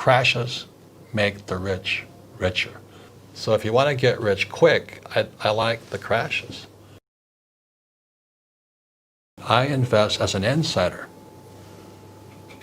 crashes make the rich richer. So if you want to get rich quick, I like the crashes. I invest as an insider.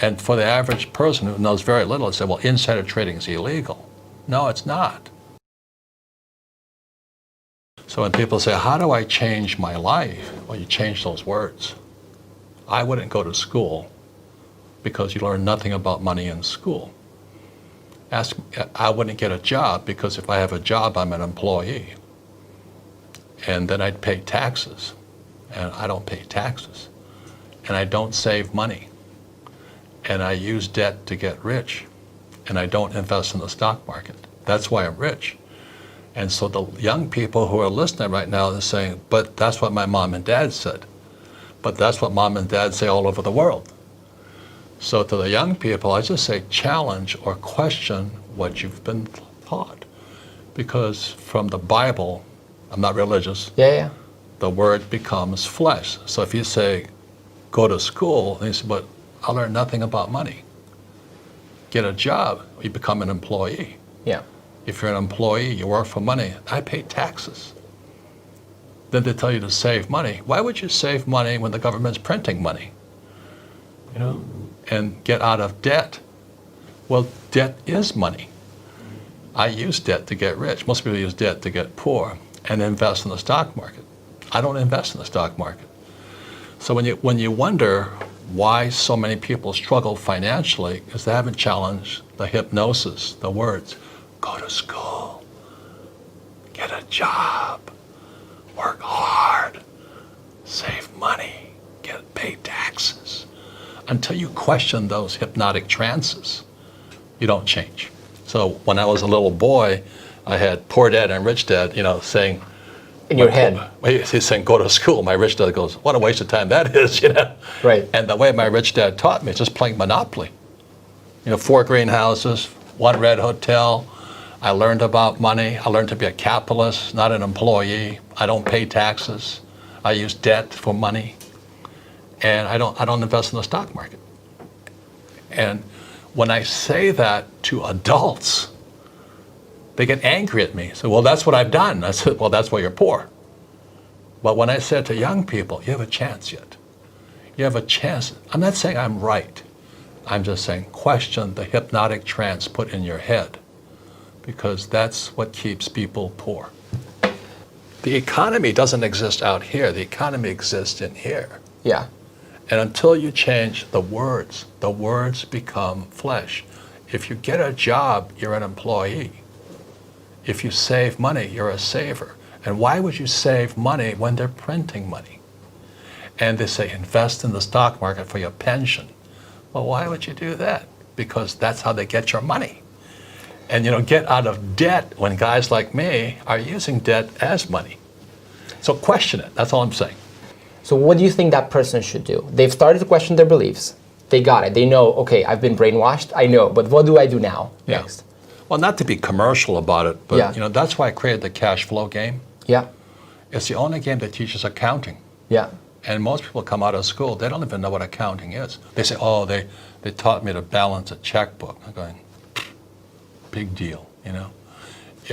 And for the average person who knows very little, they say, well, insider trading is illegal. No, it's not. So when people say, how do I change my life? Well, you change those words. I wouldn't go to school because you learn nothing about money in school. I wouldn't get a job because if I have a job, I'm an employee. And then I'd pay taxes. And I don't pay taxes. And I don't save money. And I use debt to get rich. And I don't invest in the stock market. That's why I'm rich. And so the young people who are listening right now are saying, but that's what my mom and dad said. But that's what mom and dad say all over the world. So to the young people, I just say challenge or question what you've been taught. Because from the Bible, I'm not religious, the word becomes flesh. So if you say, go to school, they say, but I learned nothing about money. Get a job, you become an employee. Yeah. If you're an employee, you work for money, I pay taxes. Then they tell you to save money. Why would you save money when the government's printing money? You know, and get out of debt. Well, debt is money. I use debt to get rich. Most people use debt to get poor and invest in the stock market. I don't invest in the stock market. So when you wonder why so many people struggle financially, is they haven't challenged the hypnosis, the words. Go to school, get a job, work hard, save money, pay taxes. Until you question those hypnotic trances, you don't change. So when I was a little boy, I had poor dad and rich dad, saying, in your head. He's saying, go to school. My rich dad goes, what a waste of time that is, Right. And the way my rich dad taught me is just playing Monopoly. 4 greenhouses, 1 red hotel. I learned about money. I learned to be a capitalist, not an employee. I don't pay taxes. I use debt for money. And I don't invest in the stock market. And when I say that to adults, they get angry at me. So, well, that's what I've done. I said, well, that's why you're poor. But when I said to young people, you have a chance yet. You have a chance. I'm not saying I'm right. I'm just saying question the hypnotic trance put in your head, because that's what keeps people poor. The economy doesn't exist out here. The economy exists in here. Yeah. And until you change the words become flesh. If you get a job, you're an employee. If you save money, you're a saver. And why would you save money when they're printing money? And they say, invest in the stock market for your pension. Well, why would you do that? Because that's how they get your money. And get out of debt when guys like me are using debt as money. So question it, that's all I'm saying. So what do you think that person should do? They've started to question their beliefs. They got it. They know, okay, I've been brainwashed. I know, but what do I do now next? Well, not to be commercial about it, but that's why I created the cash flow game. Yeah. It's the only game that teaches accounting. Yeah. And most people come out of school, they don't even know what accounting is. They say, oh, they taught me to balance a checkbook. I'm going, big deal, You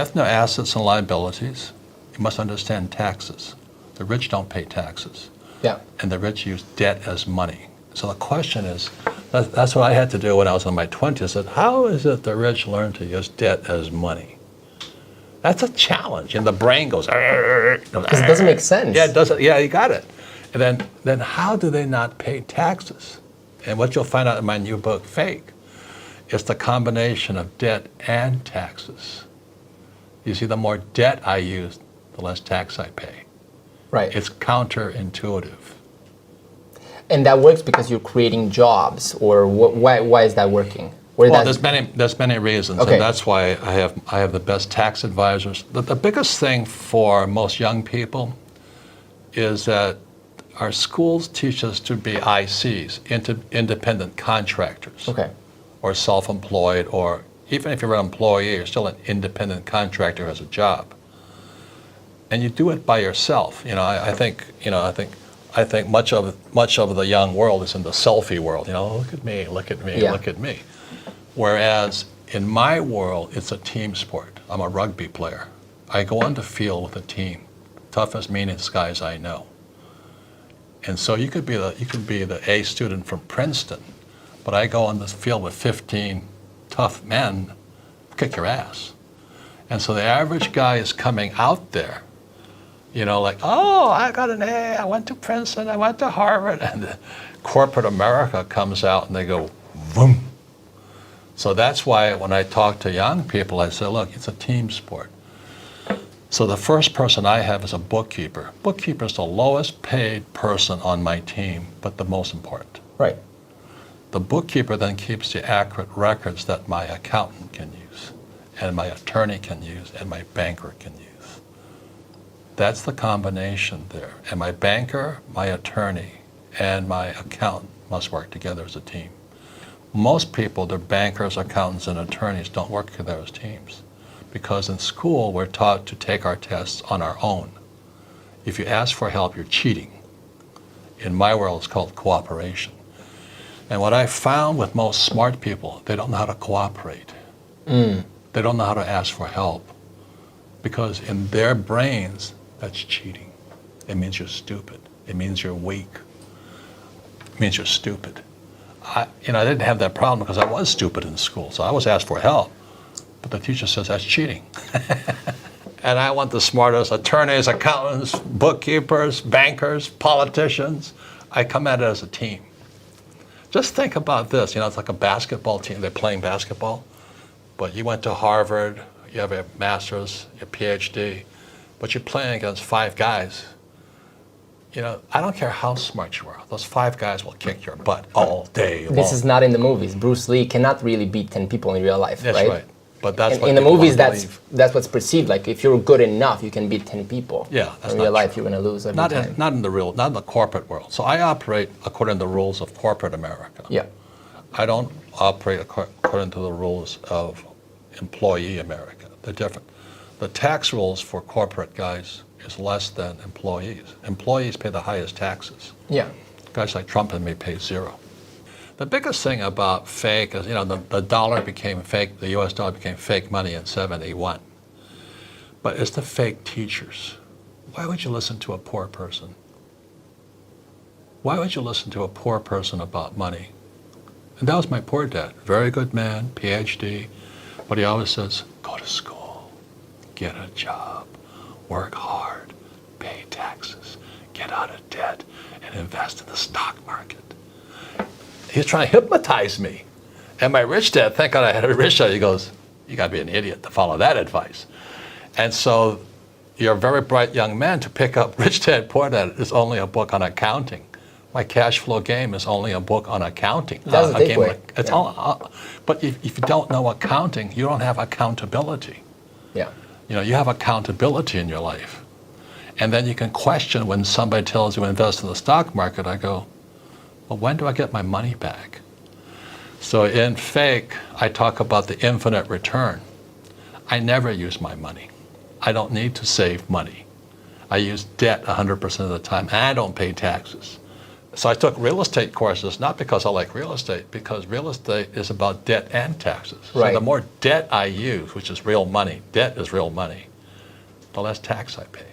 have to know assets and liabilities. You must understand taxes. The rich don't pay taxes. Yeah. And the rich use debt as money. So the question is, that's what I had to do when I was in my 20s. I said, how is it the rich learn to use debt as money? That's a challenge. And the brain goes, because it doesn't make sense. Yeah, it doesn't. Yeah, you got it. And then how do they not pay taxes? And what you'll find out in my new book, Fake, is the combination of debt and taxes. You see, the more debt I use, the less tax I pay. Right. It's counterintuitive. And that works because you're creating jobs, or why is that working? Well, there's many reasons, okay. And that's why I have the best tax advisors. The biggest thing for most young people is that our schools teach us to be ICs, independent contractors, okay. or self-employed, or even if you're an employee, you're still an independent contractor who has a job, and you do it by yourself. I think much of the young world is in the selfie world. Look at me, look at me, yeah. Look at me. Whereas In my world, it's a team sport. I'm a rugby player. I go on the field with a team, toughest, meanest guys I know. And so you could be the A student from Princeton, but I go on the field with 15 tough men, kick your ass. And so the average guy is coming out there, like, oh, I got an A, I went to Princeton, I went to Harvard, and the corporate America comes out and they go, boom. So that's why when I talk to young people, I say, look, it's a team sport. So the first person I have is a bookkeeper. Bookkeeper is the lowest paid person on my team, but the most important. Right. The bookkeeper then keeps the accurate records that my accountant can use, and my attorney can use, and my banker can use. That's the combination there. And my banker, my attorney, and my accountant must work together as a team. Most people, they're bankers, accountants, and attorneys, don't work together as teams. Because in school, we're taught to take our tests on our own. If you ask for help, you're cheating. In my world, it's called cooperation. And what I found with most smart people, they don't know how to cooperate. They don't know how to ask for help. Because in their brains, that's cheating. It means you're stupid. It means you're weak. It means you're stupid. I didn't have that problem because I was stupid in school, so I was asked for help. But the teacher says that's cheating. And I want the smartest attorneys, accountants, bookkeepers, bankers, politicians. I come at it as a team. Just think about this. It's like a basketball team. They're playing basketball. But you went to Harvard, you have a master's, your PhD, but you're playing against 5 guys. I don't care how smart you are. Those 5 guys will kick your butt all day long. This is not in the movies. Bruce Lee cannot really beat 10 people in real life, That's right. But that's what in the people movies, want to that's what's perceived. Like if you're good enough, you can beat 10 people. Yeah, that's in not real life, true. you're going to lose every time. Not in the corporate world. So I operate according to the rules of corporate America. Yeah. I don't operate according to the rules of employee America. They're different. The tax rules for corporate guys is less than employees. Employees pay the highest taxes. Yeah. Guys like Trump and me pay 0. The biggest thing about fake is, the dollar became fake, the US dollar became fake money in 71. But it's the fake teachers. Why would you listen to a poor person? Why would you listen to a poor person about money? And that was my poor dad. Very good man, PhD, but he always says, go to school, get a job, work hard, pay taxes, get out of debt, and invest in the stock market. He's trying to hypnotize me. And my rich dad, thank God I had a rich dad, he goes, you gotta be an idiot to follow that advice. And so you're a very bright young man to pick up Rich Dad, Poor Dad is only a book on accounting. My cash flow game is only a book on accounting. That's a takeaway. But if you don't know accounting, you don't have accountability. Yeah. You have accountability in your life. And then you can question when somebody tells you invest in the stock market, I go, well, when do I get my money back? So in fake, I talk about the infinite return. I never use my money. I don't need to save money. I use debt 100% of the time, and I don't pay taxes. So I took real estate courses, not because I like real estate, because real estate is about debt and taxes. Right. So the more debt I use, which is real money, debt is real money, the less tax I pay.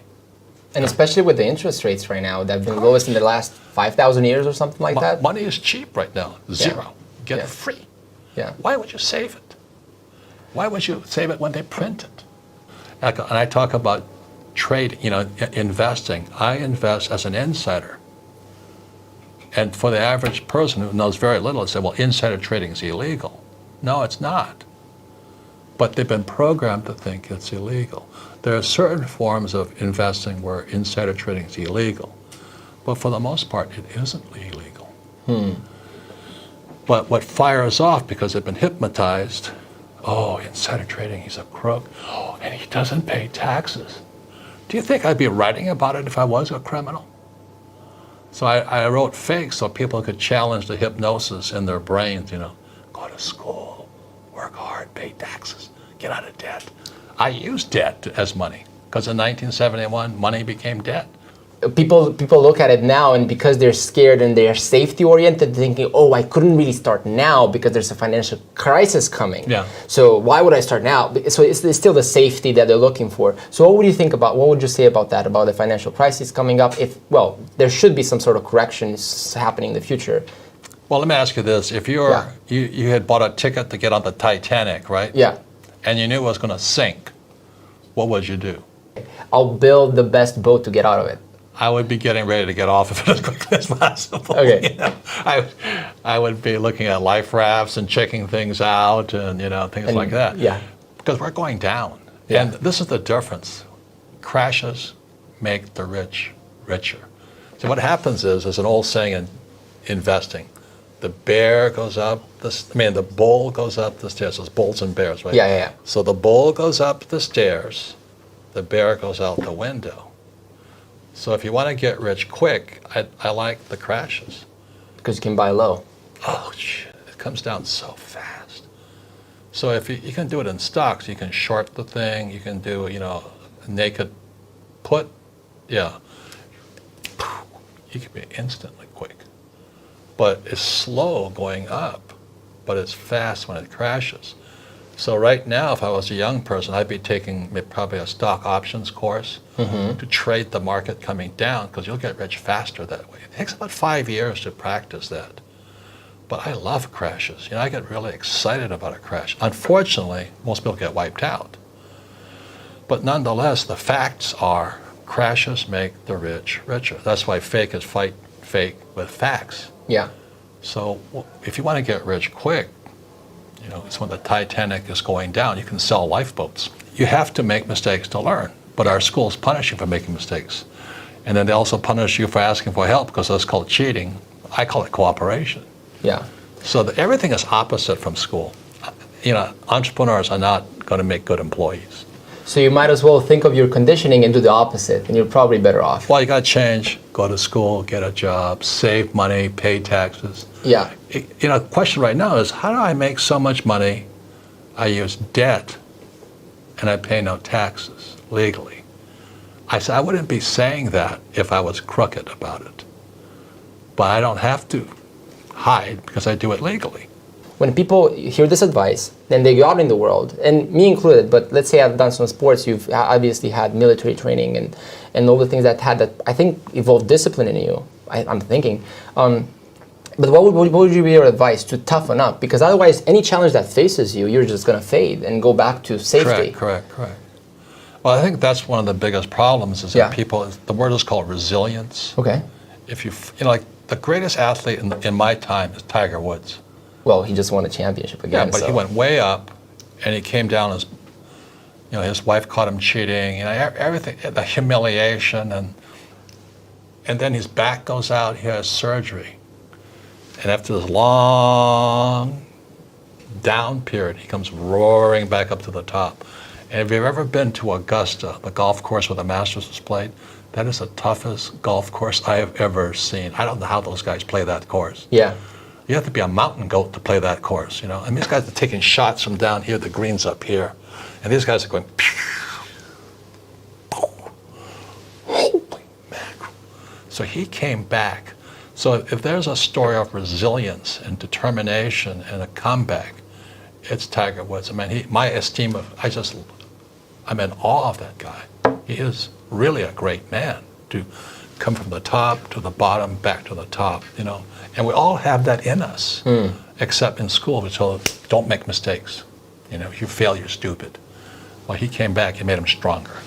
And especially with the interest rates right now, that have been lowest in the last 5,000 years or something like that. Money is cheap right now, 0. Get it free. Yeah. Why would you save it? Why would you save it when they print it? And I talk about trading, investing. I invest as an insider. And for the average person who knows very little, they say, well, insider trading is illegal. No, it's not. But they've been programmed to think it's illegal. There are certain forms of investing where insider trading is illegal. But for the most part, it isn't illegal. But what fires off, because they've been hypnotized, oh, insider trading, he's a crook. Oh, and he doesn't pay taxes. Do you think I'd be writing about it if I was a criminal? So I wrote fake so people could challenge the hypnosis in their brains, go to school, work hard, pay taxes, get out of debt. I used debt as money because in 1971, money became debt. people look at it now, and because they're scared and they're safety oriented, thinking, oh, I couldn't really start now because there's a financial crisis coming. Yeah. So why would I start now? So it's still the safety that they're looking for. So what would you think about? What would you say about that? About the financial crisis coming up? If there should be some sort of corrections happening in the future. Well, let me ask you this: if you had bought a ticket to get on the Titanic, right? Yeah. And you knew it was going to sink, what would you do? I'll build the best boat to get out of it. I would be getting ready to get off of it as quickly as possible. Okay. You know? I would be looking at life rafts and checking things out and things like that. Yeah. Because we're going down. Yeah. And this is the difference. Crashes make the rich richer. So what happens is, there's an old saying in investing, the bear goes up, the bull goes up the stairs. There's bulls and bears, right? Yeah. So the bull goes up the stairs, the bear goes out the window. So if you want to get rich quick, I like the crashes. Because you can buy low. Oh, shit, it comes down so fast. So if you can do it in stocks, you can short the thing, you can do, naked put, yeah. You can be instantly quick. But it's slow going up, but it's fast when it crashes. So right now, if I was a young person, I'd be taking probably a stock options course to trade the market coming down, because you'll get rich faster that way. It takes about 5 years to practice that. But I love crashes. I get really excited about a crash. Unfortunately, most people get wiped out. But nonetheless, the facts are crashes make the rich richer. That's why fake is fight fake with facts. Yeah. So if you want to get rich quick, it's when the Titanic is going down. You can sell lifeboats. You have to make mistakes to learn, but our schools punish you for making mistakes. And then they also punish you for asking for help, because that's called cheating. I call it cooperation. Yeah. So everything is opposite from school. Entrepreneurs are not going to make good employees. So you might as well think of your conditioning and do the opposite, and you're probably better off. Well, you got to change, go to school, get a job, save money, pay taxes. Yeah. The question right now is, how do I make so much money, I use debt, and I pay no taxes legally? I said, I wouldn't be saying that if I was crooked about it. But I don't have to hide, because I do it legally. When people hear this advice, then they go out in the world, and me included, but let's say I've done some sports, you've obviously had military training and all the things that I think evolved discipline in you, I'm thinking. But what would be your advice to toughen up? Because otherwise, any challenge that faces you, you're just going to fade and go back to safety. Correct. Well, I think that's one of the biggest problems is that people, the word is called resilience. Okay. If like the greatest athlete in my time is Tiger Woods. Well, he just won a championship again. Yeah, but he went way up, and he came down as, his wife caught him cheating, everything, the humiliation, and then his back goes out, he has surgery. And after this long down period, he comes roaring back up to the top. And if you've ever been to Augusta, the golf course where the Masters is played, that is the toughest golf course I have ever seen. I don't know how those guys play that course. Yeah. You have to be a mountain goat to play that course, And these guys are taking shots from down here, the green's up here. And these guys are going, holy mackerel. So he came back. So if there's a story of resilience and determination and a comeback, it's Tiger Woods. I'm in awe of that guy. He is really a great man to come from the top to the bottom, back to the top, And we all have that in us, except in school, we told us, don't make mistakes. If you fail, you're stupid. Well, he came back, it made him stronger.